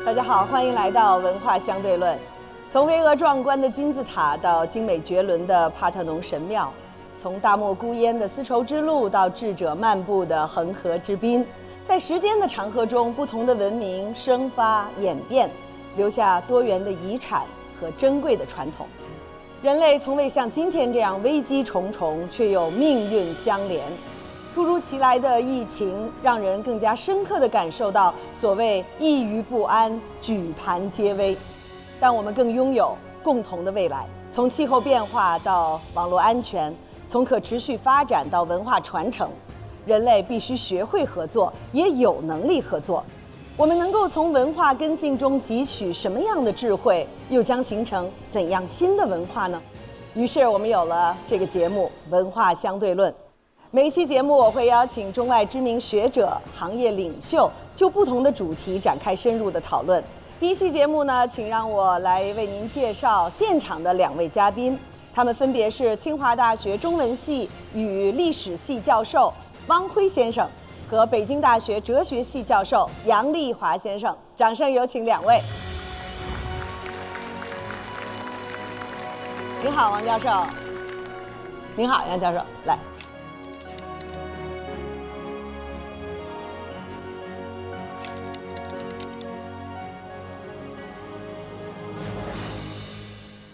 大家好，欢迎来到文化相对论。从巍峨壮观的金字塔到精美绝伦的帕特农神庙，从大漠孤烟的丝绸之路到智者漫步的恒河之滨，在时间的长河中，不同的文明生发演变，留下多元的遗产和珍贵的传统。人类从未像今天这样危机重重，却又命运相连。突如其来的疫情，让人更加深刻地感受到所谓一隅不安，举盘皆危。但我们更拥有共同的未来。从气候变化到网络安全，从可持续发展到文化传承，人类必须学会合作，也有能力合作。我们能够从文化根性中汲取什么样的智慧，又将形成怎样新的文化呢？于是我们有了这个节目《文化相对论》。每一期节目，我会邀请中外知名学者、行业领袖，就不同的主题展开深入的讨论。第一期节目呢，请让我来为您介绍现场的2位嘉宾，他们分别是清华大学中文系与历史系教授汪辉先生和北京大学哲学系教授杨丽华先生。掌声有请2位。您好，王教授。您好，杨教授。来。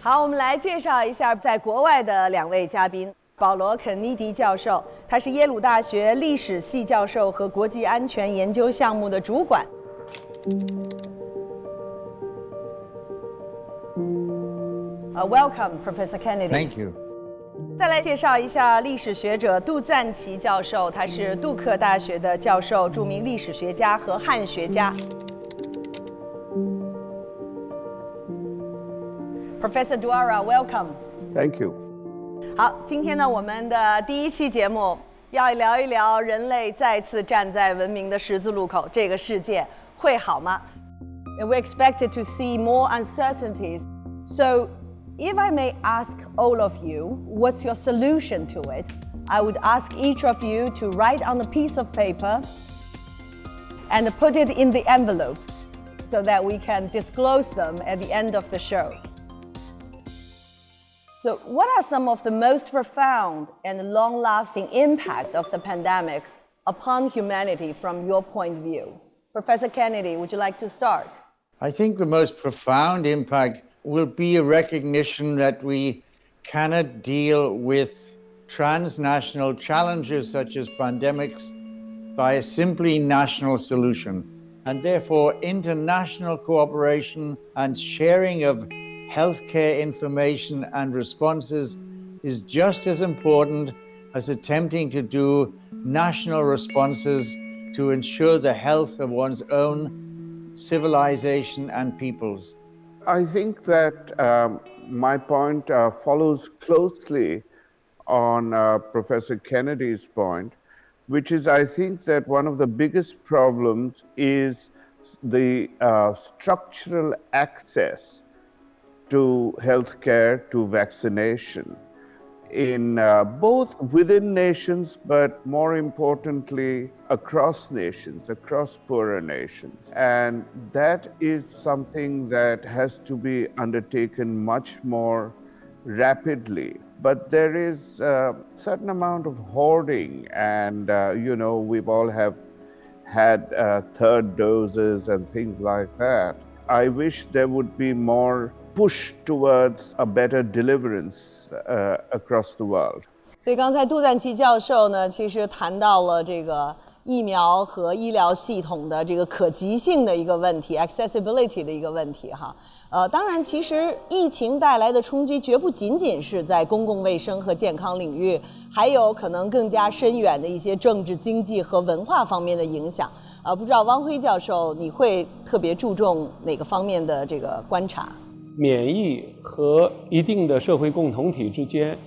好，我们来介绍一下在国外的2位嘉宾。保罗·肯尼迪教授，他是耶鲁大学历史系教授和国际安全研究项目的主管。Welcome, Professor Kennedy. Thank you. 再来介绍一下历史学者杜赞奇教授，他是杜克大学的教授，著名历史学家和汉学家。Professor Duara, welcome. Thank you. 好，今天呢，我们的第一期节目要聊一聊人类再次站在文明的十字路口，这个世界会好吗？ We're expected to see more uncertainties. So, if I may ask all of you, what's your solution to it? I would ask each of you to write on a piece of paper and put it in the envelope so that we can disclose them at the end of the show. So what are some of the most profound and long-lasting impact of the pandemic upon humanity from your point of view? Professor Kennedy, would you like to start? I think the most profound impact will be a recognition that we cannot deal with transnational challenges such as pandemics by a simply national solution. And therefore, international cooperation and sharing of healthcare information and responses is just as important as attempting to do national responses to ensure the health of one's own civilization and peoples. I think that my point follows closely on Professor Kennedy's point, which is I think that one of the biggest problems is the structural access to healthcare, to vaccination, in both within nations, but more importantly, across nations, across poorer nations. And that is something that has to be undertaken much more rapidly. But there is a certain amount of hoarding, and we've all have had third doses and things like that. I wish there would be more push towards a better deliverance across the world. 所以刚才杜赞奇教授呢，其实谈到了这个疫苗和医疗系统的这个可及性的一个问题 ，accessibility 的一个问题哈。当然，其实疫情带来的冲击绝不仅仅是在公共卫生和健康领域，还有可能更加深远的一些政治、经济和文化方面的影响。不知道汪辉教授，你会特别注重哪个方面的这个观察？免疫和一定的社会共同体之间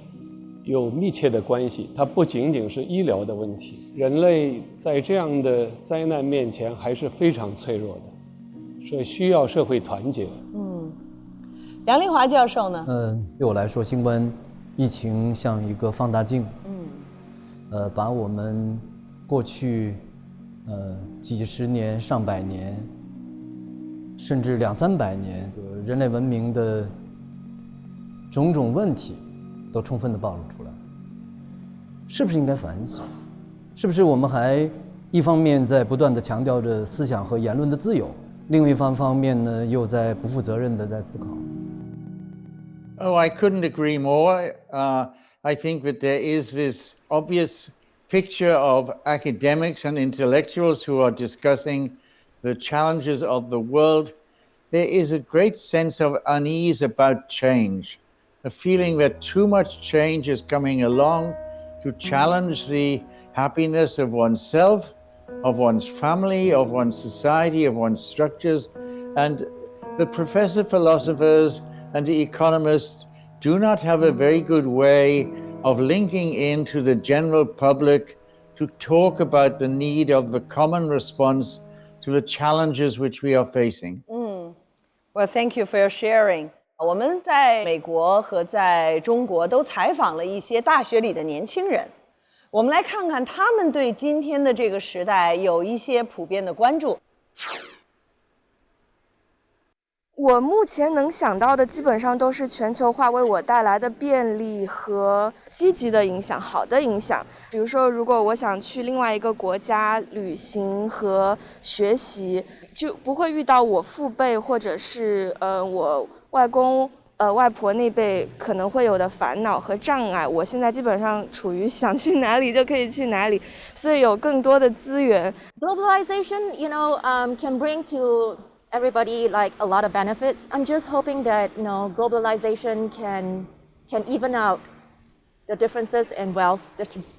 有密切的关系，它不仅仅是医疗的问题。人类在这样的灾难面前还是非常脆弱的，所以需要社会团结。杨丽华教授呢？对我来说，新冠疫情像一个放大镜，把我们过去几十年、上百年甚至200-300年，人类文明的种种问题都充分地暴露出来，是不是应该反省？是不是我们还一方面在不断地强调着思想和言论的自由，另一方面呢，又在不负责任地在思考？Oh, I couldn't agree more. I think that there is this obvious picture of academics and intellectuals who are discussing the challenges of the world. There is a great sense of unease about change, a feeling that too much change is coming along to challenge the happiness of oneself, of one's family, of one's society, of one's structures. And the professor philosophers and the economists do not have a very good way of linking into the general public to talk about the need of the common response to the challenges which we are facing. Well, thank you for your sharing. 我们在美国和在中国都采访了一些大学里的年轻人，我们来看看他们对今天的这个时代有一些普遍的关注。我目前能想到的基本上都是全球化为我带来的便利和积极的影响，好的影响。比如说，如果我想去另外一个国家旅行和学习，就不会遇到我父辈或者是我外公外婆那辈可能会有的烦恼和障碍。我现在基本上处于想去哪里就可以去哪里，所以有更多的资源。 Globalization, can bring to everybody like a lot of benefits. I'm just hoping that globalization can even out the differences in wealth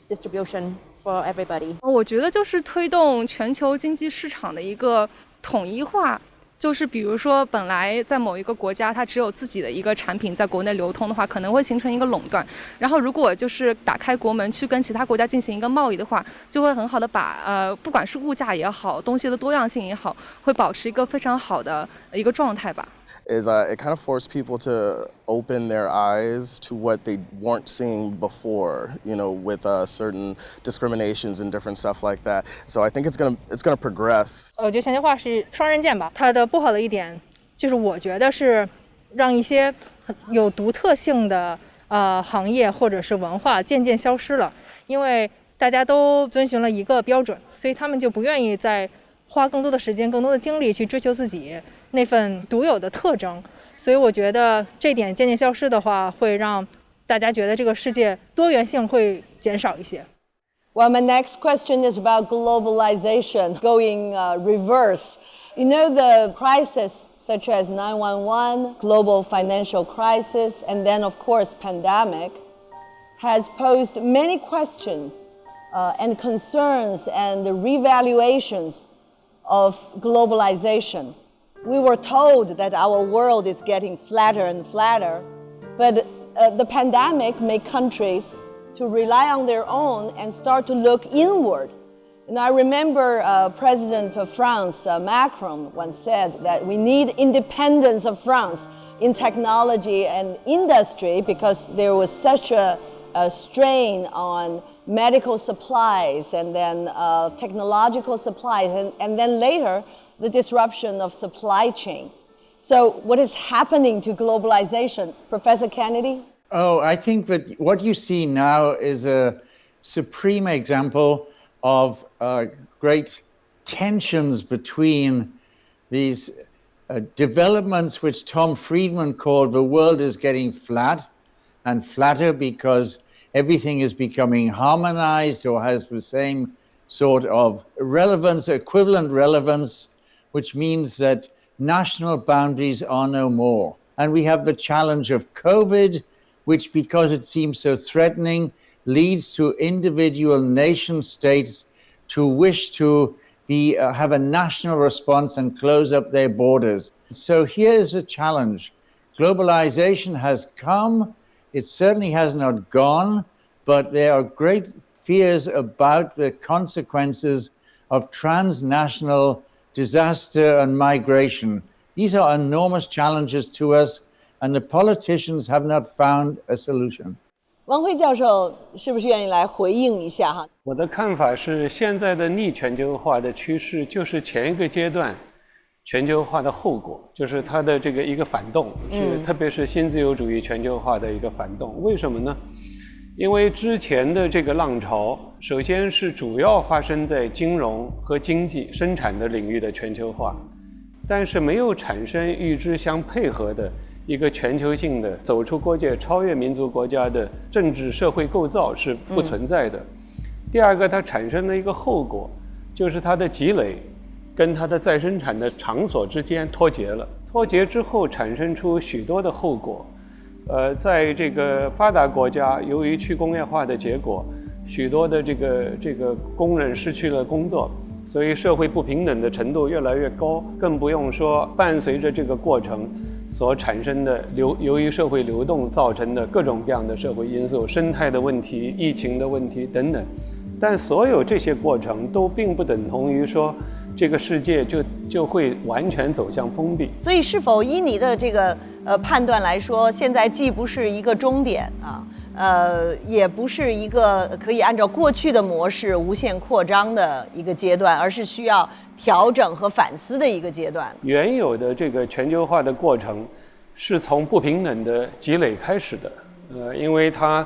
distribution for everybody. 我觉得就是推动全球经济市场的一个统一化。就是比如说，本来在某一个国家，它只有自己的一个产品在国内流通的话，可能会形成一个垄断。然后，如果就是打开国门去跟其他国家进行一个贸易的话，就会很好的把不管是物价也好，东西的多样性也好，会保持一个非常好的一个状态吧。Is it kind of forced people to open their eyes to what they weren't seeing before, with certain discriminations and different stuff like that. So I think it's gonna progress. 我觉得全球化是双刃剑吧，它的不好的一点就是我觉得是让一些有独特性的行业或者是文化渐渐消失了，因为大家都遵循了一个标准，所以他们就不愿意再花更多的时间、更多的精力去追求自己那份独有的特征，所以我觉得这点渐渐消失的话，会让大家觉得这个世界多元性会减少一些。Well, my next question is about globalization going reverse. The crisis such as 9/11, global financial crisis, and then of course pandemic, has posed many questions and concerns and revaluations of globalization. We were told that our world is getting flatter and flatter, but the pandemic made countries to rely on their own and start to look inward. I remember President of France, Macron, once said that we need independence of France in technology and industry because there was such a strain on medical supplies and then technological supplies and then later the disruption of supply chain. So what is happening to globalization? Professor Kennedy? Oh, I think that what you see now is a supreme example of great tensions between these developments which Tom Friedman called the world is getting flat and flatter because everything is becoming harmonized or has the same sort of relevance, equivalent relevance, which means that national boundaries are no more. And we have the challenge of COVID, which, because it seems so threatening, leads to individual nation states to wish to have a national response and close up their borders. So here is a challenge. Globalization has come. It certainly has not gone, but there are great fears about the consequences of transnational disaster and migration. These are enormous challenges to us, and the politicians have not found a solution. 王辉教授是不是愿意来回应一下哈？我的看法是，现在的逆全球化的趋势就是前一个阶段全球化的后果，就是它的这个一个反动，特别是新自由主义全球化的一个反动。为什么呢？因为之前的这个浪潮，首先是主要发生在金融和经济生产的领域的全球化，但是没有产生与之相配合的一个全球性的走出国界、超越民族国家的政治社会构造是不存在的。第二个，它产生了一个后果，就是它的积累跟它的再生产的场所之间脱节了。脱节之后，产生出许多的后果。在这个发达国家，由于去工业化的结果，许多的这个工人失去了工作，所以社会不平等的程度越来越高。更不用说伴随着这个过程所产生的由于社会流动造成的各种各样的社会因素、生态的问题、疫情的问题等等。但所有这些过程都并不等同于说这个世界就会完全走向封闭。所以是否依你的这个判断来说，现在既不是一个终点也不是一个可以按照过去的模式无限扩张的一个阶段，而是需要调整和反思的一个阶段。原有的这个全球化的过程是从不平等的积累开始的，因为它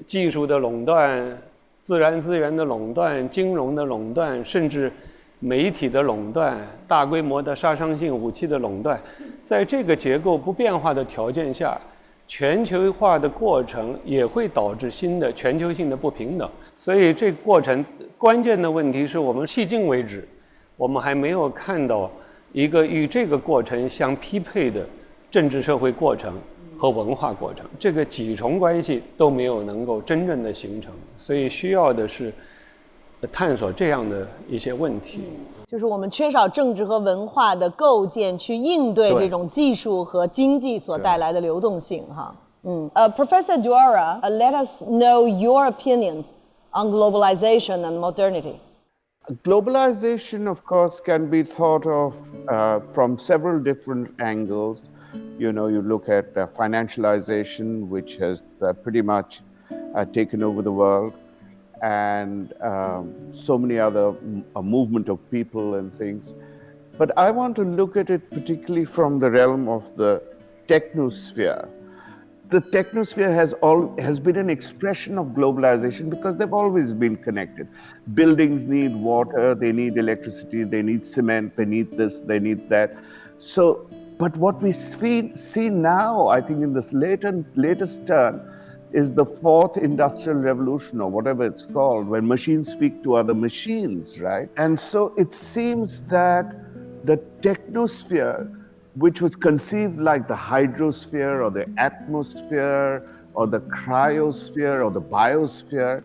技术的垄断、自然资源的垄断、金融的垄断，甚至媒体的垄断、大规模的杀伤性武器的垄断，在这个结构不变化的条件下，全球化的过程也会导致新的全球性的不平等。所以这个过程关键的问题是我们迄今为止，我们还没有看到一个与这个过程相匹配的政治社会过程和文化过程，这个几重关系都没有能够真正的形成，所以需要的是探索这样的一些问题。就是我们缺少政治和文化的构建去应对这种技术和经济所带来的流动性哈。Professor Duara, let us know your opinions on globalization and modernity. Globalization, of course, can be thought of from several different angles. You know, you look at financialization, which has pretty much taken over the world, and so many other movement of people and things. But I want to look at it particularly from the realm of the technosphere. The technosphere has been an expression of globalization because they've always been connected. Buildings need water, they need electricity, they need cement, they need this, they need that. So, but what we see now, I think in this latest turn, is the fourth industrial revolution, or whatever it's called, when machines speak to other machines, right? And so it seems that the technosphere, which was conceived like the hydrosphere or the atmosphere or the cryosphere or the biosphere,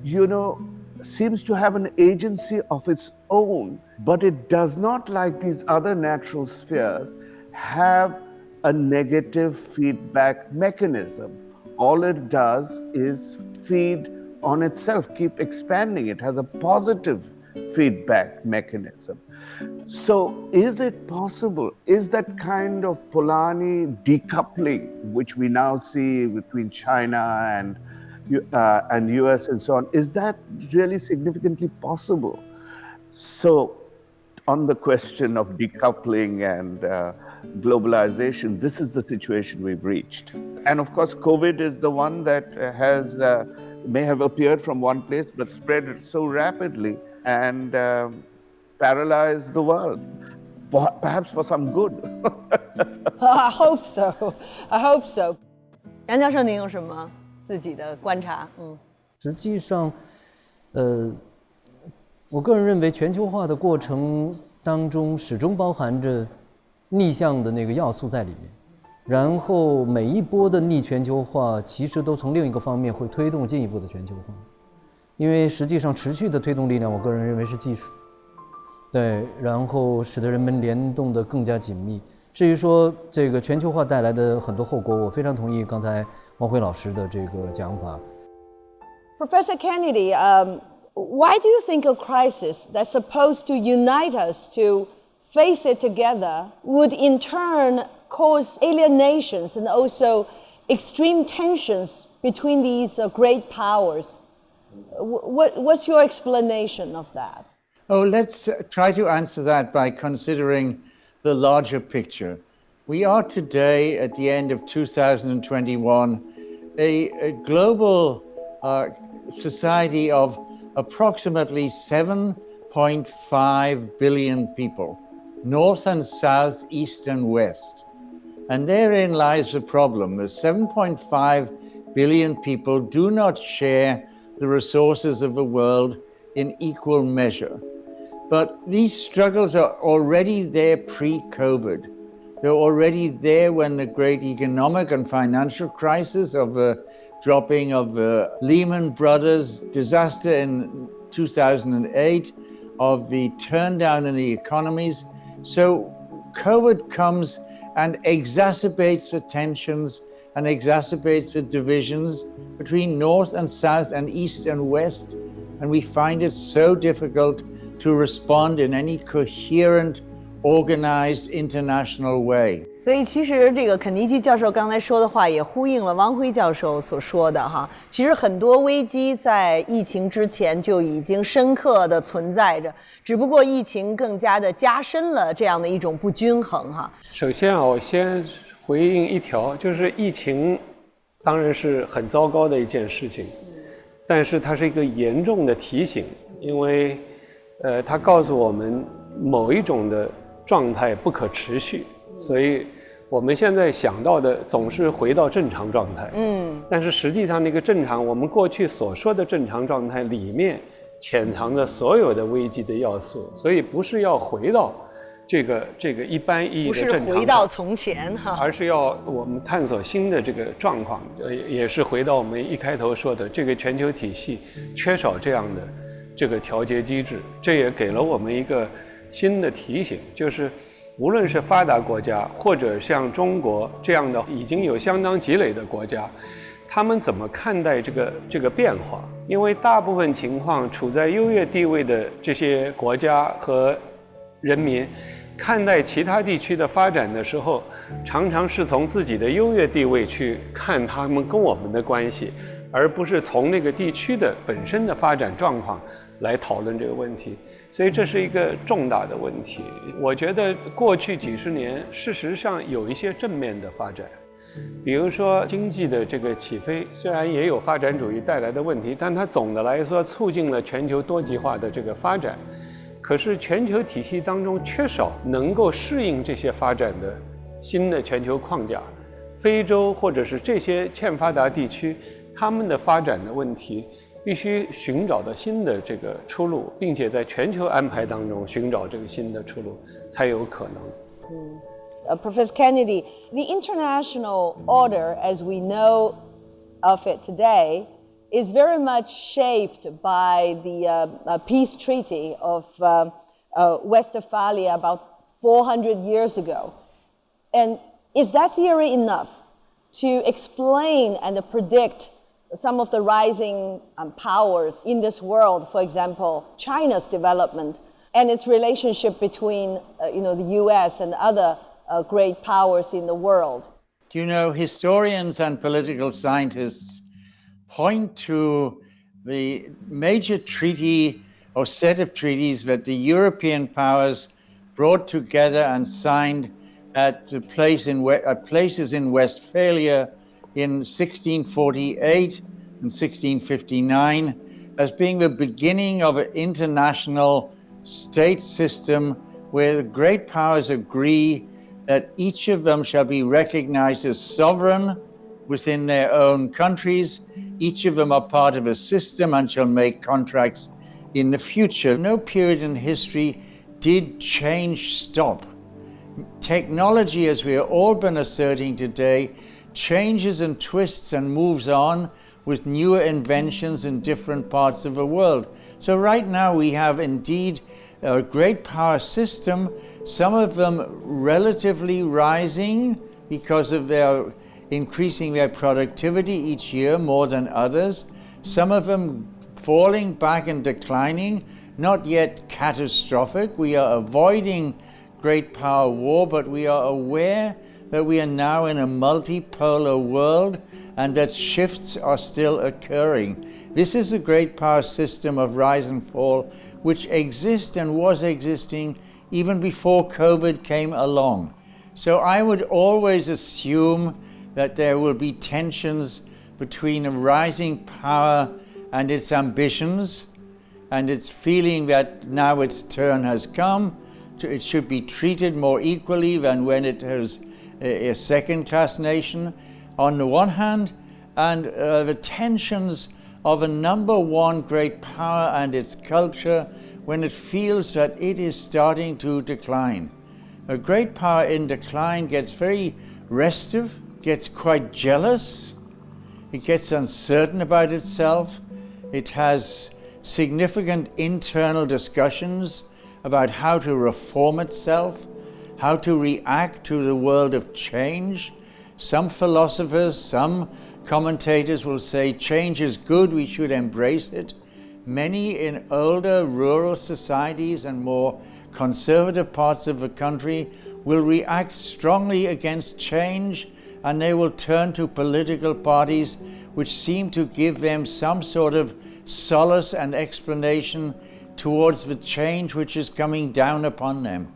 you know, seems to have an agency of its own, but it does not, like these other natural spheres, have a negative feedback mechanism. All it does is feed on itself, keep expanding. It has a positive feedback mechanism. So is it possible, is that kind of Polanyi decoupling, which we now see between China and US and so on, is that really significantly possible? So on the question of decoupling and globalization, this is the situation we've reached. And of course, COVID is the one that may have appeared from one place, but spread so rapidly and paralyzed the world, perhaps for some good. I hope so. I hope so. 杨教授，您有什么自己的观察？实际上，我个人认为全球化的过程当中始终包含着逆向的那个要素在里面，然后每一波的逆全球化其实都从另一个方面会推动进一步的全球化，因为实际上持续的推动力量，我个人认为是技术，对，然后使得人们联动得更加紧密。至于说这个全球化带来的很多后果，我非常同意刚才王辉老师的这个讲法。Professor Kennedy, why do you think a crisis that's supposed to unite us to face it together would in turn cause alienations and also extreme tensions between these great powers? What's your explanation of that? Oh, let's try to answer that by considering the larger picture. We are today, at the end of 2021, a global society of approximately 7.5 billion people, north and south, east and west. And therein lies the problem. The 7.5 billion people do not share the resources of the world in equal measure. But these struggles are already there pre-COVID. They're already there when the great economic and financial crisis of the dropping of the Lehman Brothers disaster in 2008, of the turn down in the economies. So COVID comes and exacerbates the tensions and exacerbates the divisions between North and South and East and West. And we find it so difficult to respond in any coherent, organized international way. 所以其实这个肯尼基教授刚才说的话也呼应了汪辉教授所说的哈。其实很多危机在疫情之前就已经深刻的存在着，只不过疫情更加的加深了这样的一种不均衡哈。首先我先回应一条，就是疫情当然是很糟糕的一件事情，但是它是一个严重的提醒，因为它告诉我们某一种的状态不可持续，所以我们现在想到的总是回到正常状态。但是实际上那个正常，我们过去所说的正常状态里面潜藏着所有的危机的要素，所以不是要回到这个一般意义的正常，不是回到从前哈，而是要我们探索新的这个状况，也是回到我们一开头说的这个全球体系缺少这样的这个调节机制，这也给了我们一个新的提醒，就是无论是发达国家或者像中国这样的已经有相当积累的国家，他们怎么看待这个变化？因为大部分情况处在优越地位的这些国家和人民看待其他地区的发展的时候，常常是从自己的优越地位去看他们跟我们的关系，而不是从那个地区的本身的发展状况来讨论这个问题。所以这是一个重大的问题。我觉得过去几十年事实上有一些正面的发展，比如说经济的这个起飞，虽然也有发展主义带来的问题，但它总的来说促进了全球多极化的这个发展。可是全球体系当中缺少能够适应这些发展的新的全球框架。非洲或者是这些欠发达地区，他们的发展的问题必须寻找到新的这个出路，并且在全球安排当中寻找这个新的出路，才有可能。Professor Kennedy, the international order as we know of it today is very much shaped by the peace treaty of Westphalia about 400 years ago. And is that theory enough to explain and predict some of the rising powers in this world, for example, China's development and its relationship between the US and other great powers in the world? You know, historians and political scientists point to the major treaty or set of treaties that the European powers brought together and signed at places in Westphalia in 1648 and 1659 as being the beginning of an international state system where the great powers agree that each of them shall be recognized as sovereign within their own countries. Each of them are part of a system and shall make contracts in the future. No period in history did change stop. Technology, as we have all been asserting today, changes and twists and moves on with newer inventions in different parts of the world. So right now we have indeed a great power system, some of them relatively rising because of their increasing their productivity each year more than others, some of them falling back and declining, not yet catastrophic. We are avoiding great power war, but we are aware that we are now in a multipolar world and that shifts are still occurring. This is a great power system of rise and fall which exists and was existing even before COVID came along. So I would always assume that there will be tensions between a rising power and its ambitions, and its feeling that now its turn has come. It should be treated more equally than when it was a second-class nation, on the one hand, and the tensions of a number one great power and its culture when it feels that it is starting to decline. A great power in decline gets very restive, gets quite jealous, it gets uncertain about itself, it has significant internal discussions about how to reform itself, how to react to the world of change. Some philosophers, some commentators will say change is good, we should embrace it. Many in older rural societies and more conservative parts of the country will react strongly against change, and they will turn to political parties which seem to give them some sort of solace and explanation towards the change which is coming down upon them.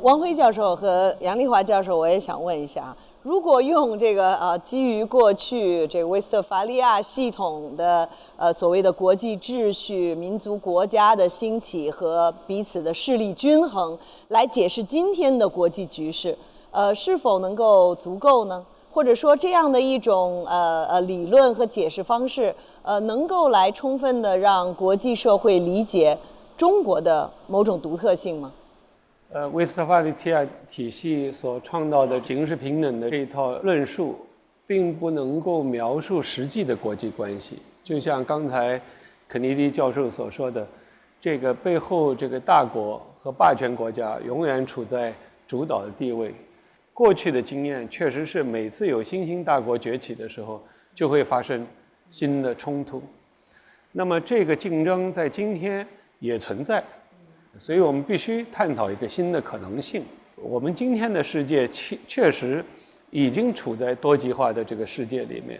王辉教授和杨丽华教授，我也想问一下，如果用这个基于过去这个威斯特伐利亚系统的所谓的国际秩序、民族国家的兴起和彼此的势力均衡来解释今天的国际局势，是否能够足够呢？或者说这样的一种理论和解释方式，能够来充分的让国际社会理解中国的某种独特性吗？威斯特伐利亚体系所创造的形势平等的这一套论述，并不能够描述实际的国际关系。就像刚才肯尼迪教授所说的，这个背后这个大国和霸权国家永远处在主导的地位。过去的经验确实是每次有新兴大国崛起的时候，就会发生新的冲突。那么这个竞争在今天也存在，所以我们必须探讨一个新的可能性。我们今天的世界确实已经处在多极化的这个世界里面，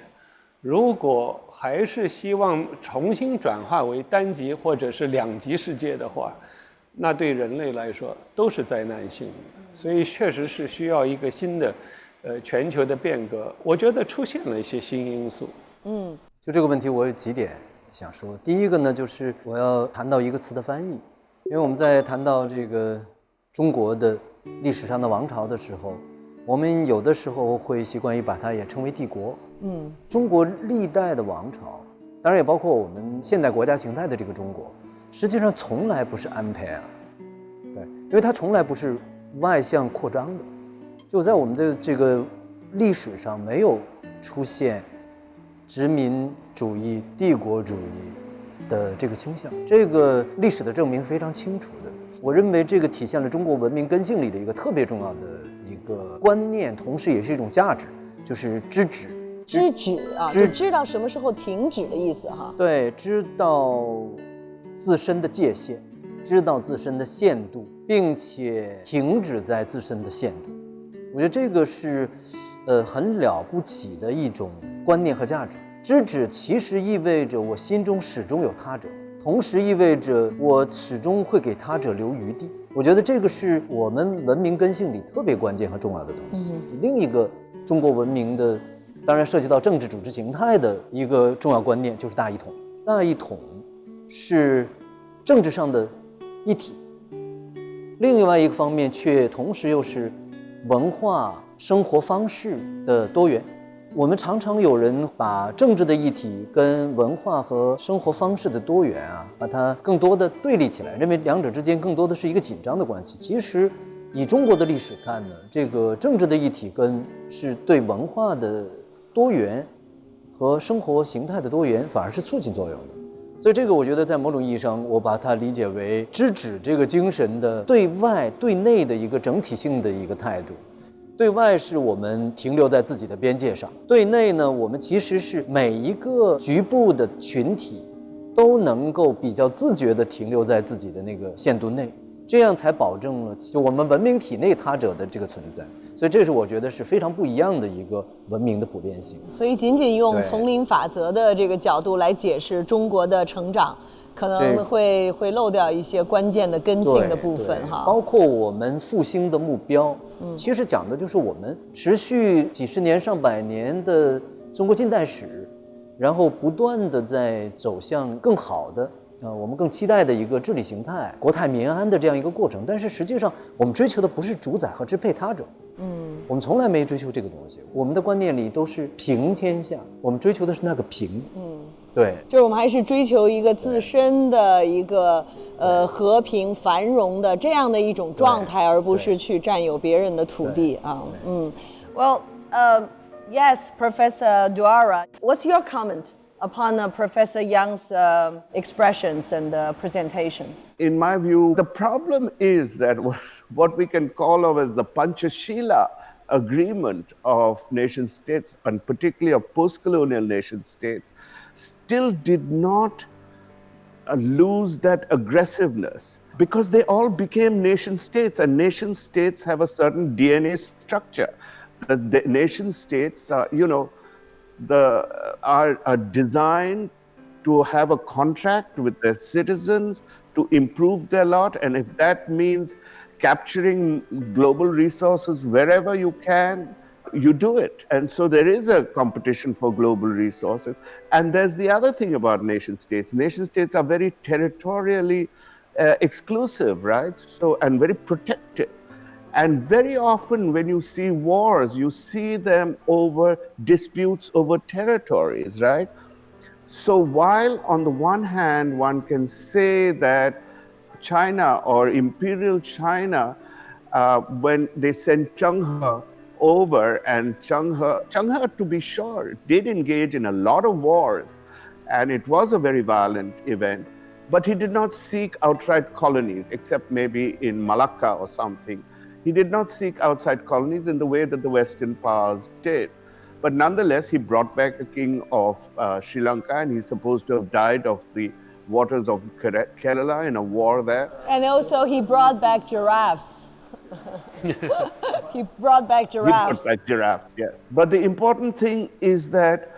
如果还是希望重新转化为单极或者是两极世界的话，那对人类来说都是灾难性的。所以确实是需要一个新的全球的变革。我觉得出现了一些新因素。就这个问题我有几点想说。第一个呢，就是我要谈到一个词的翻译，因为我们在谈到这个中国的历史上的王朝的时候，我们有的时候会习惯于把它也称为帝国。中国历代的王朝，当然也包括我们现代国家形态的这个中国，实际上从来不是安排啊，对，因为它从来不是外向扩张的，就在我们的这个历史上没有出现殖民主义、帝国主义的这个倾向，这个历史的证明是非常清楚的。我认为这个体现了中国文明根性里的一个特别重要的一个观念，同时也是一种价值，就是知止。知止啊，就知道什么时候停止的意思哈。对，知道自身的界限，知道自身的限度，并且停止在自身的限度。我觉得这个是很了不起的一种观念和价值。知止其实意味着我心中始终有他者，同时意味着我始终会给他者留余地。我觉得这个是我们文明根性里特别关键和重要的东西。另一个中国文明的，当然涉及到政治组织形态的一个重要观念，就是大一统。大一统是政治上的一体，另外一个方面却同时又是文化生活方式的多元。我们常常有人把政治的一体跟文化和生活方式的多元把它更多的对立起来，认为两者之间更多的是一个紧张的关系。其实以中国的历史看呢，这个政治的一体是对文化的多元和生活形态的多元反而是促进作用的。所以这个我觉得在某种意义上，我把它理解为知止这个精神的对外对内的一个整体性的一个态度。对外是我们停留在自己的边界上，对内呢，我们其实是每一个局部的群体都能够比较自觉地停留在自己的那个限度内，这样才保证了就我们文明体内他者的这个存在。所以这是我觉得是非常不一样的一个文明的普遍性。所以仅仅用丛林法则的这个角度来解释中国的成长，可能会漏掉一些关键的根性的部分哈。包括我们复兴的目标，其实讲的就是我们持续几十年、上百年的中国近代史，然后不断的在走向更好的。我们更期待的一个治理形态，国泰民安的这样一个过程，但是实际上我们追求的不是主宰和支配他者，我们从来没追求这个东西。我们的观念里都是平天下，我们追求的是那个平，对，就是我们还是追求一个自身的一个和平繁荣的这样的一种状态，而不是去占有别人的土地啊。Well, yes, Professor Duara, what's your comment upon Professor Yang's expressions and presentation? In my view, the problem is that what we can call of as the Panchashila agreement of nation states, and particularly of post-colonial nation states, still did not lose that aggressiveness because they all became nation states, and nation states have a certain DNA structure. The nation states are, are designed to have a contract with their citizens to improve their lot, and if that means capturing global resources wherever you can, you do it. And so there is a competition for global resources. And there's the other thing about nation states. Nation states are very territorially exclusive, right? So, and very protective. And very often when you see wars, you see them over disputes over territories, right? So while on the one hand, one can say that China or Imperial China, when they sent Zheng He over, and Zheng He, to be sure, did engage in a lot of wars, and it was a very violent event, but he did not seek outright colonies, except maybe in Malacca or something. He did not seek outside colonies in the way that the Western powers did. But nonetheless, he brought back a king of Sri Lanka, and he's supposed to have died of the waters of Kerala in a war there. And also he brought back giraffes. He brought back giraffes. He brought back giraffes, yes. But the important thing is that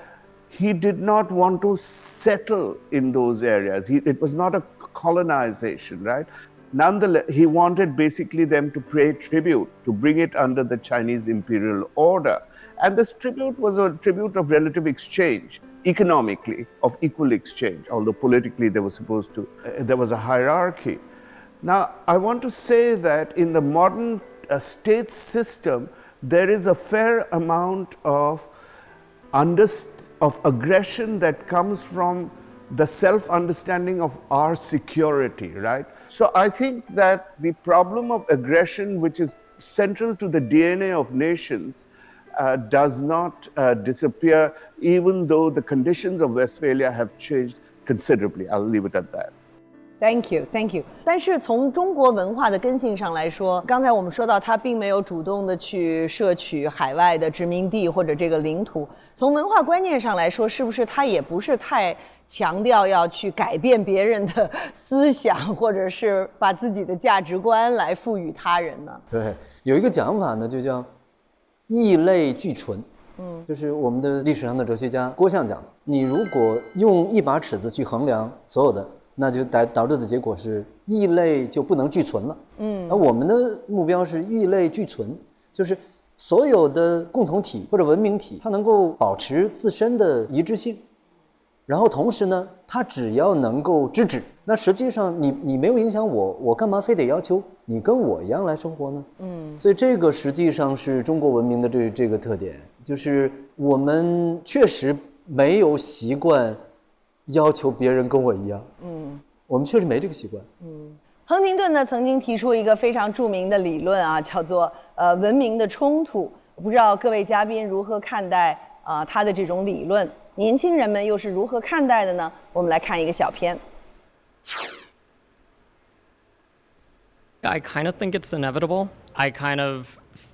he did not want to settle in those areas. It was not a colonization, right? Nonetheless, he wanted basically them to pay tribute, to bring it under the Chinese imperial order. And this tribute was a tribute of relative exchange, economically, of equal exchange, although politically there was a hierarchy. Now, I want to say that in the modern state system, there is a fair amount of aggression that comes from the self-understanding of our security, right? So I think that the problem of aggression, which is central to the DNA of nations, does not disappear, even though the conditions of Westphalia have changed considerably. I'll leave it at that. Thank you, thank you. 但是从中国文化的根性上来说，刚才我们说到，它并没有主动的去摄取海外的殖民地或者这个领土。从文化观念上来说，是不是它也不是太强调要去改变别人的思想，或者是把自己的价值观来赋予他人呢？对，有一个讲法呢，就叫异类俱存。就是我们的历史上的哲学家郭象讲的，你如果用一把尺子去衡量所有的，那就导致的结果是异类就不能俱存了。而我们的目标是异类俱存，就是所有的共同体或者文明体，它能够保持自身的一致性，然后同时呢，它只要能够制止，那实际上你没有影响我，我干嘛非得要求你跟我一样来生活呢？所以这个实际上是中国文明的这个特点，就是我们确实没有习惯要求别人跟我一样，我们确实没这个习惯。亨廷顿呢曾经提出一个非常著名的理论啊，叫做文明的冲突。我不知道各位嘉宾如何看待他的这种理论，年轻人们又是如何看待的呢？我们来看一个小片。I kind of think it's inevitable. I kind of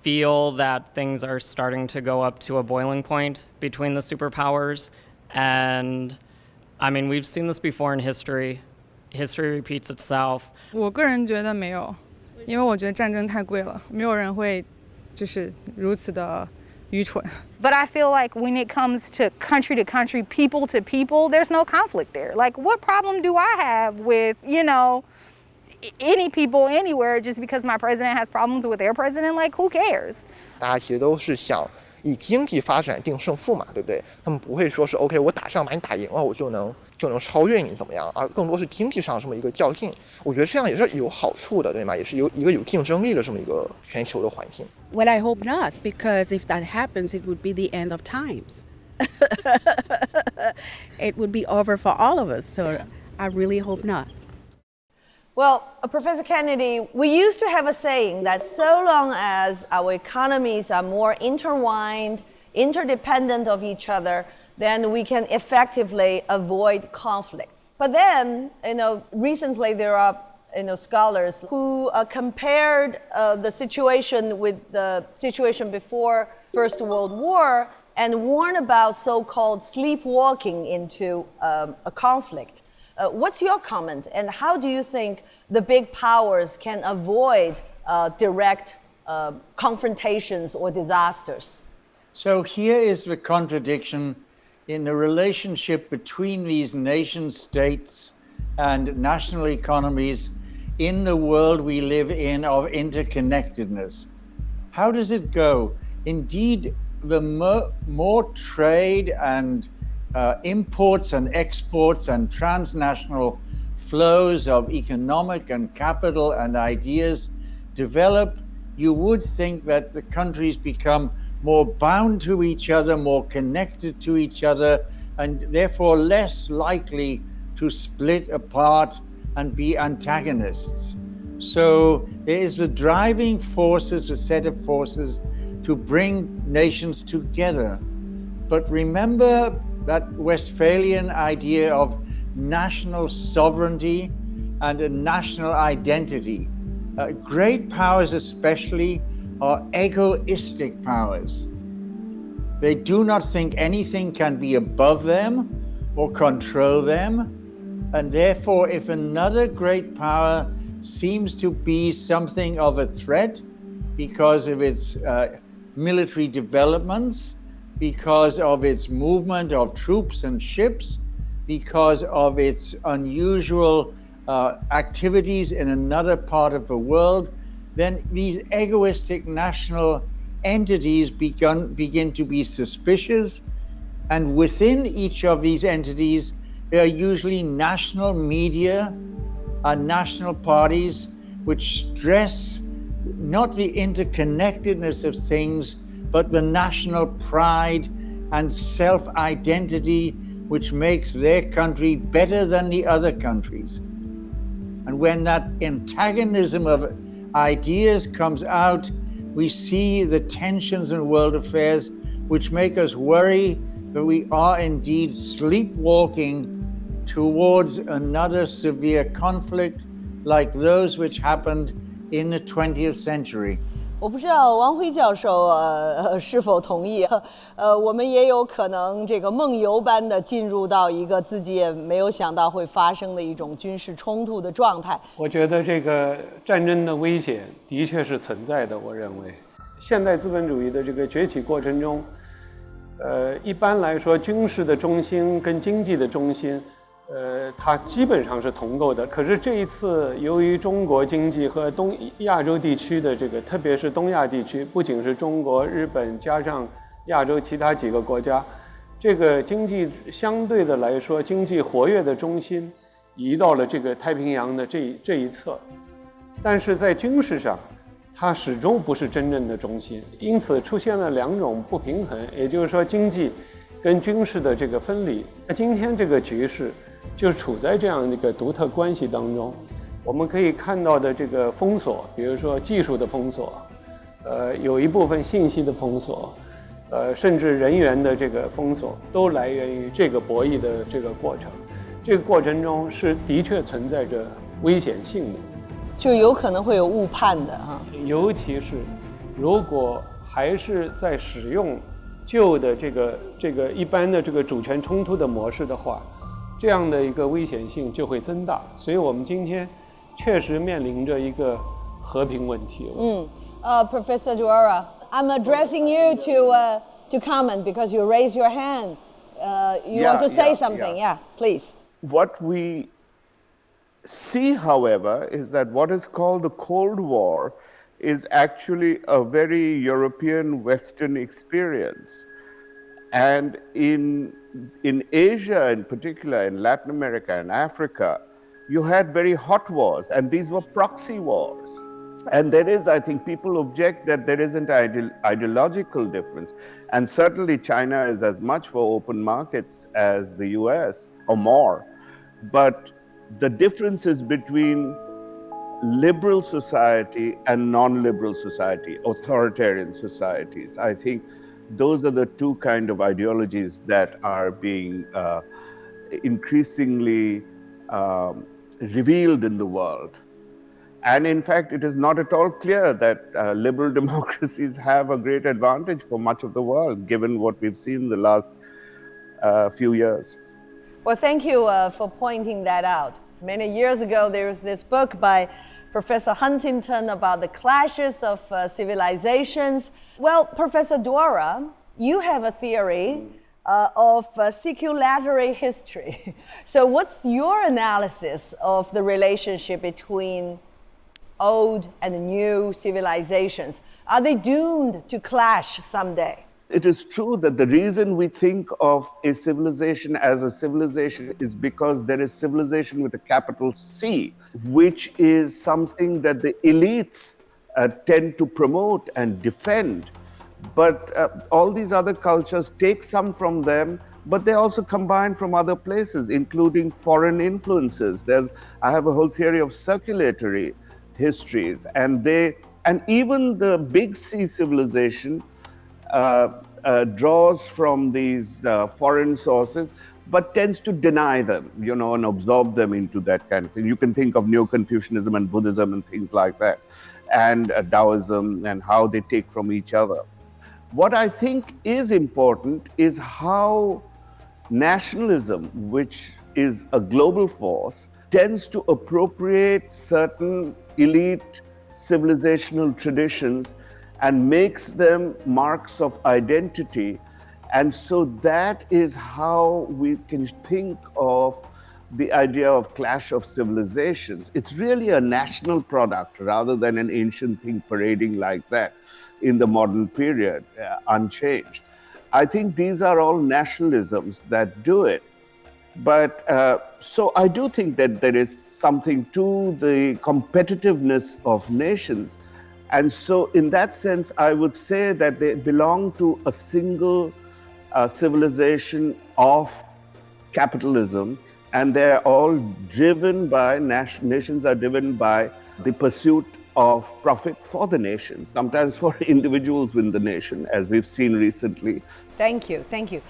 feel that things are starting to go up to a boiling point between the superpowers. And I mean, we've seen this before in history. History repeats itself. 我个人觉得没有，因为我觉得战争太贵了，没有人会就是如此的愚蠢。 But I feel like when it comes to country, people to people, there's no conflict there. Like, what problem do I have with, any people anywhere just because my president has problems with their president? Like, who cares? 大家其实都是想以经济发展定胜负嘛，对不对？他们不会说是 OK， 我打仗把你打赢了，我就能超越你怎么样，而更多是经济上这么一个较劲。我觉得这样也是有好处的，对吗？也是有竞争力的这么一个全球的环境。Well, I hope not, because if that happens, it would be the end of times. It would be over for all of us. So I really hope not. Well, Professor Kennedy, we used to have a saying that so long as our economies are more intertwined, interdependent of each other, then we can effectively avoid conflicts. But then, recently there are scholars who compared the situation with the situation before First World War and warned about so-called sleepwalking into a conflict. What's your comment, and how do you think the big powers can avoid direct confrontations or disasters? So here is the contradiction in the relationship between these nation states and national economies in the world we live in of interconnectedness. How does it go? Indeed, the more trade and imports and exports and transnational flows of economic and capital and ideas develop, you would think that the countries become more bound to each other, more connected to each other, and therefore less likely to split apart and be antagonists. So there is the driving forces, the set of forces to bring nations together. But remember that Westphalian idea of national sovereignty and a national identity. Great powers especially are egoistic powers. They do not think anything can be above them or control them, and therefore if another great power seems to be something of a threat because of its military developments, because of its movement of troops and ships, because of its unusual activities in another part of the world, then these egoistic national entities begin to be suspicious. And within each of these entities, there are usually national media and national parties which stress not the interconnectedness of things, but the national pride and self-identity which makes their country better than the other countries. And when that antagonism of ideas comes out, we see the tensions in world affairs which make us worry that we are indeed sleepwalking towards another severe conflict like those which happened in the 20th century. 我不知道王辉教授是否同意？我们也有可能这个梦游般的进入到一个自己也没有想到会发生的一种军事冲突的状态。我觉得这个战争的危险的确是存在的。我认为，现代资本主义的这个崛起过程中，一般来说，军事的中心跟经济的中心。它基本上是同构的。可是这一次，由于中国经济和东亚洲地区的这个，特别是东亚地区，不仅是中国、日本，加上亚洲其他几个国家，这个经济相对的来说，经济活跃的中心移到了这个太平洋的这一侧。但是在军事上，它始终不是真正的中心，因此出现了两种不平衡，也就是说经济跟军事的这个分离。那今天这个局势就处在这样一个独特关系当中，我们可以看到的这个封锁，比如说技术的封锁，有一部分信息的封锁，甚至人员的这个封锁，都来源于这个博弈的这个过程。这个过程中是的确存在着危险性的，就有可能会有误判的哈。尤其是如果还是在使用旧的这个一般的这个主权冲突的模式的话，这样的一个危险性就会增大。所以我们今天确实面临着一个和平问题。Professor Duara, I'm addressing you to comment because you raise your hand. You want to say something? Yeah, please. What we see, however, is that what is called the Cold War is actually a very European Western experience. And in Asia in particular, in Latin America and Africa, you had very hot wars, and these were proxy wars. And there is, I think, people object that there isn't an ideological difference. And certainly China is as much for open markets as the US or more. But the differences between liberal society and non-liberal society, authoritarian societies, I think those are the two kind of ideologies that are being increasingly revealed in the world. And in fact, it is not at all clear that liberal democracies have a great advantage for much of the world, given what we've seen in the last few years. Well, thank you for pointing that out. Many years ago, there was this book by Professor Huntington about the clashes of civilizations. Well, Professor Dwara, you have a theory of circulatory history. So what's your analysis of the relationship between old and new civilizations? Are they doomed to clash someday? It is true that the reason we think of a civilization as a civilization is because there is civilization with a capital C, which is something that the elites tend to promote and defend. But all these other cultures take some from them, but they also combine from other places, including foreign influences. I have a whole theory of circulatory histories, and even the big C civilization draws from these foreign sources, but tends to deny them, and absorb them into that kind of thing. You can think of Neo-Confucianism and Buddhism and things like that, and Taoism, and how they take from each other. What I think is important is how nationalism, which is a global force, tends to appropriate certain elite civilizational traditions and makes them marks of identity. And so that is how we can think of the idea of clash of civilizations. It's really a national product rather than an ancient thing parading like that in the modern period, unchanged. I think these are all nationalisms that do it. But so I do think that there is something to the competitiveness of nations. And so in that sense, I would say that they belong to a single civilization of capitalism, and they're all driven by, nations are driven by the pursuit of profit for the nation, sometimes for individuals within the nation, as we've seen recently. Thank you, thank you.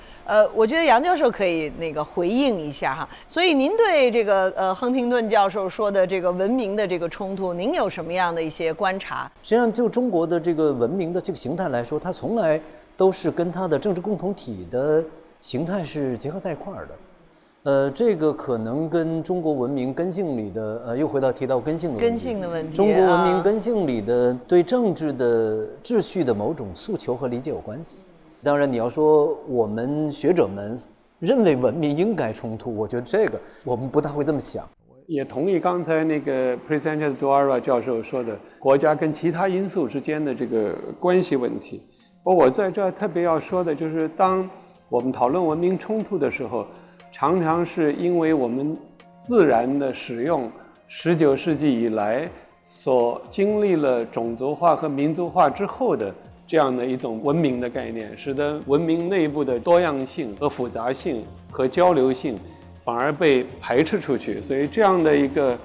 我觉得杨教授可以回应一下哈。所以您对这个亨廷顿教授说的这个文明的这个冲突，您有什么样的一些观察？实际上，就中国的这个文明的这个形态来说，它从来都是跟它的政治共同体的形态是结合在一块儿的。这个可能跟中国文明根性里的又提到根性的问题。根性的问题。中国文明根性里的对政治的秩序的某种诉求和理解有关系。当然，你要说我们学者们认为文明应该冲突，我觉得这个我们不大会这么想。也同意刚才那个 Presenter Dwara 教授说的，国家跟其他因素之间的这个关系问题。我在这特别要说的就是，当我们讨论文明冲突的时候，常常是因为我们自然的使用19世纪以来所经历了种族化和民族化之后的这样的一种文明的概念，使得文明内部的多样性和复杂性和交流性反而被排斥出去。所以这样的一个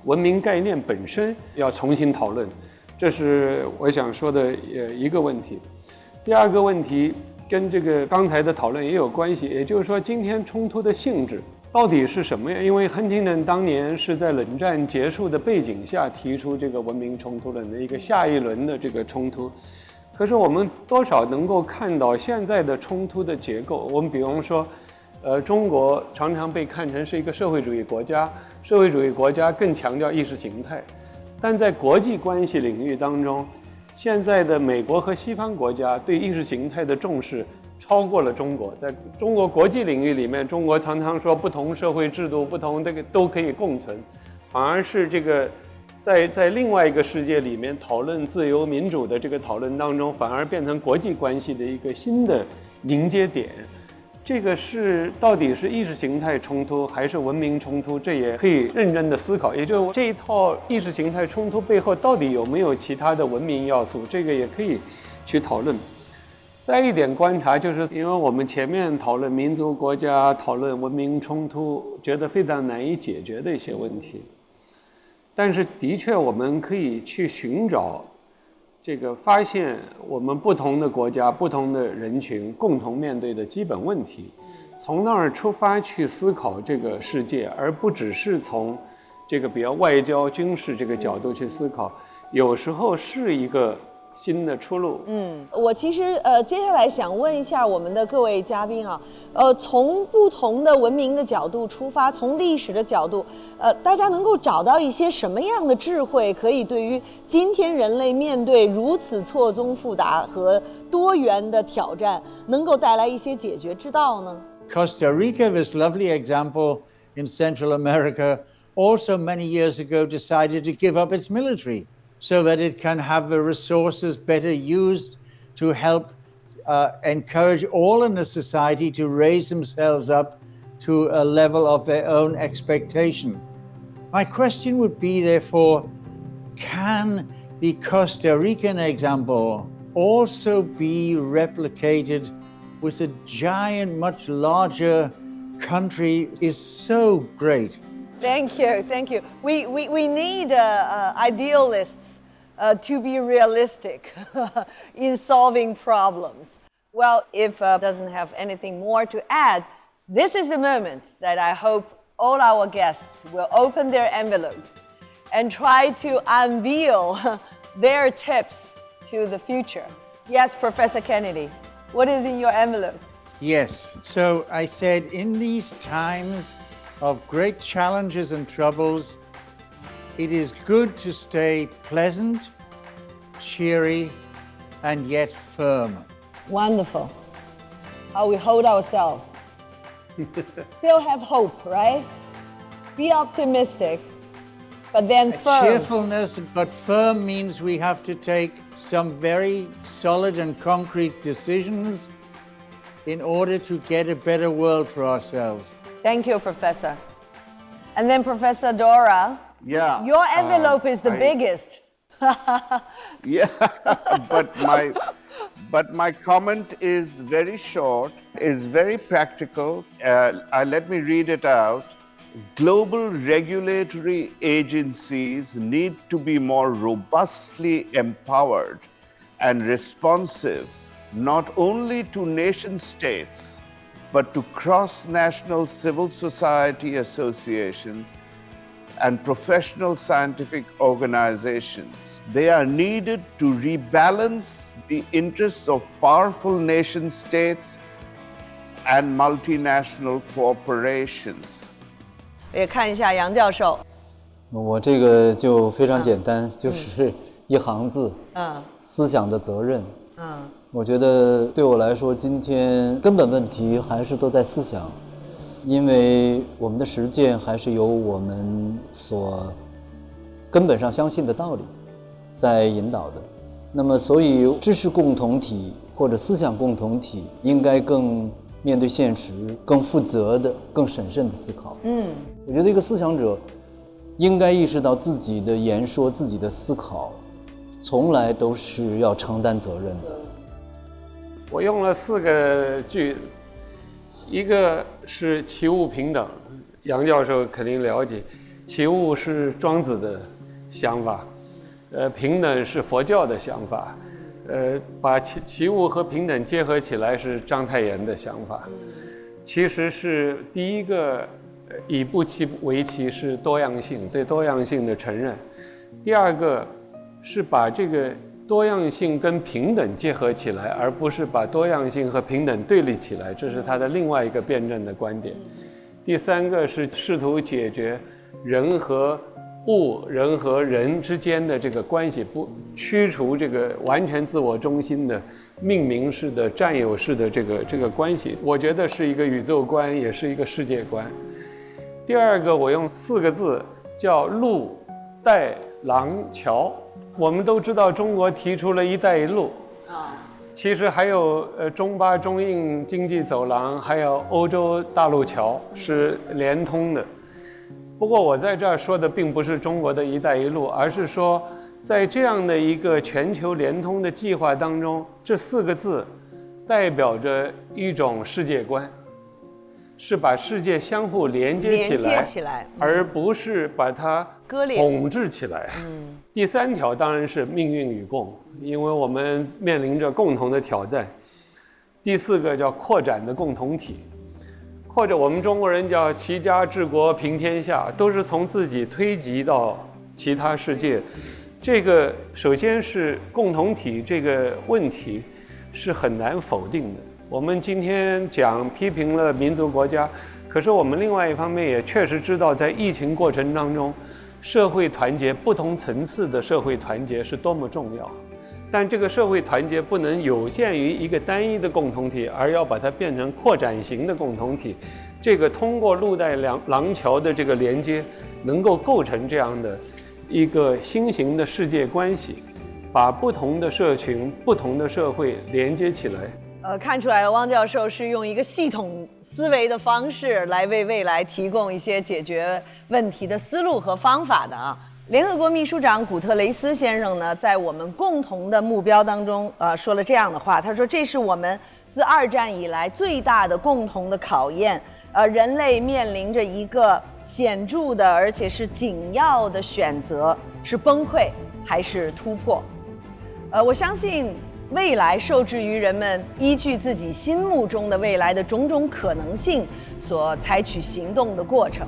文明概念本身要重新讨论，这是我想说的一个问题。第二个问题跟这个刚才的讨论也有关系，也就是说今天冲突的性质到底是什么呀？因为亨廷顿当年是在冷战结束的背景下提出这个文明冲突论的一个下一轮的这个冲突，可是我们多少能够看到现在的冲突的结构。我们比方说中国常常被看成是一个社会主义国家，社会主义国家更强调意识形态，但在国际关系领域当中现在的美国和西方国家对意识形态的重视超过了中国。在中国国际领域里面，中国常常说不同社会制度、不同这个都可以共存，反而是这个在另外一个世界里面讨论自由民主的这个讨论当中，反而变成国际关系的一个新的凝结点。这个是到底是意识形态冲突还是文明冲突？这也可以认真的思考。也就这一套意识形态冲突背后到底有没有其他的文明要素？这个也可以去讨论。再一点观察，就是因为我们前面讨论民族国家、讨论文明冲突，觉得非常难以解决的一些问题。但是的确，我们可以去寻找这个发现我们不同的国家、不同的人群共同面对的基本问题，从那儿出发去思考这个世界，而不只是从这个比较外交、军事这个角度去思考，有时候是一个新的出路。我其实接下来想问一下我们的各位嘉宾啊，从不同的文明的角度出发，从历史的角度，大家能够找到一些什么样的智慧，可以对于今天人类面对如此错综复杂和多元的挑战，能够带来一些解决之道呢？ Costa Rica, this lovely example in Central America, also many years ago decided to give up its military so that it can have the resources better used to help encourage all in the society to raise themselves up to a level of their own expectation. My question would be, therefore, can the Costa Rican example also be replicated with a giant, much larger country is so great? Thank you, thank you. We need idealists to be realistic in solving problems. Well, if doesn't have anything more to add, this is the moment that I hope all our guests will open their envelope and try to unveil their tips to the future. Yes, Professor Kennedy, what is in your envelope? Yes, so I said in these times of great challenges and troubles, it is good to stay pleasant, cheery, and yet firm. Wonderful. How we hold ourselves. Still have hope, right? Be optimistic, but then firm. Cheerfulness, but firm means we have to take some very solid and concrete decisions in order to get a better world for ourselves. Thank you, Professor. And then Professor Dora. Yeah. Your envelope is the biggest. Yeah, but my comment is very short, is very practical. Let me read it out. Global regulatory agencies need to be more robustly empowered and responsive, not only to nation states, but to cross-national civil society associations and professional scientific organizations. They are needed to rebalance the interests of powerful nation states and multinational corporations. 也看一下杨教授。我这个就非常简单，就是一行字，思想的责任。我觉得对我来说，今天根本问题还是都在思想，因为我们的实践还是由我们所根本上相信的道理在引导的。那么，所以知识共同体或者思想共同体应该更面对现实、更负责的、更审慎的思考。我觉得一个思想者应该意识到自己的言说、自己的思考，从来都是要承担责任的。我用了4个句子，一个是齐物平等，杨教授肯定了解，齐物是庄子的想法，平等是佛教的想法，把齐物和平等结合起来是章太炎的想法。其实是第一个以不齐为齐是多样性，对多样性的承认；第二个是把这个多样性跟平等结合起来，而不是把多样性和平等对立起来，这是他的另外一个辩证的观点。第三个是试图解决人和物人和人之间的这个关系，不驱除这个完全自我中心的命名式的占有式的这个关系，我觉得是一个宇宙观，也是一个世界观。第二个，我用4个字叫陆带廊桥。我们都知道中国提出了一带一路，其实还有中巴中印经济走廊，还有欧洲大陆桥是连通的。不过我在这儿说的并不是中国的一带一路，而是说在这样的一个全球联通的计划当中，这4个字代表着一种世界观，是把世界相互连接起来，而不是把它割裂统治起来。第3条当然是命运与共，因为我们面临着共同的挑战。第4个叫扩展的共同体，或者我们中国人叫齐家治国平天下，都是从自己推及到其他世界。这个首先是共同体这个问题是很难否定的。我们今天批评了民族国家，可是我们另外一方面也确实知道，在疫情过程当中，社会团结不同层次的社会团结是多么重要。但这个社会团结不能有限于一个单一的共同体，而要把它变成扩展型的共同体。这个通过陆带廊桥的这个连接，能够构成这样的一个新型的世界关系，把不同的社群、不同的社会连接起来。看出来了，汪教授是用一个系统思维的方式来为未来提供一些解决问题的思路和方法的啊。联合国秘书长古特雷斯先生呢，在我们共同的目标当中，说了这样的话，他说：“这是我们自2战以来最大的共同的考验。人类面临着一个显著的而且是紧要的选择，是崩溃还是突破？我相信。”未来受制于人们依据自己心目中的未来的种种可能性所采取行动的过程，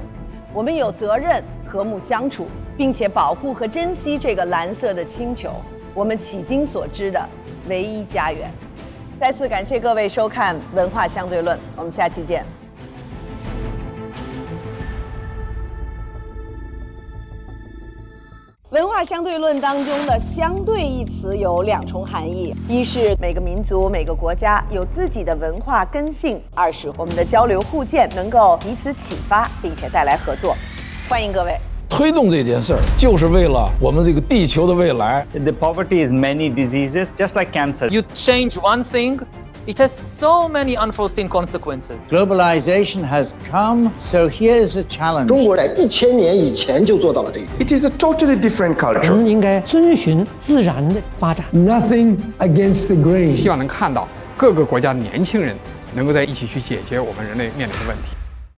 我们有责任和睦相处，并且保护和珍惜这个蓝色的星球，我们迄今所知的唯一家园。再次感谢各位收看《文化相对论》，我们下期见。文化相对论当中的相对一词有2重含义，一是每个民族每个国家有自己的文化根性，二是我们的交流互鉴能够彼此启发并且带来合作。欢迎各位。推动这件事儿，就是为了我们这个地球的未来。The poverty is many diseases, just like cancer. You change one thing, it has so many unforeseen consequences. Globalization has come, so here is a challenge. 中国在1000年以前就做到了这一点。It is a totally different culture. 我们应该遵循自然的发展。Nothing against the grain. 希望能看到各个国家的年轻人能够在一起去解决我们人类面临的问题。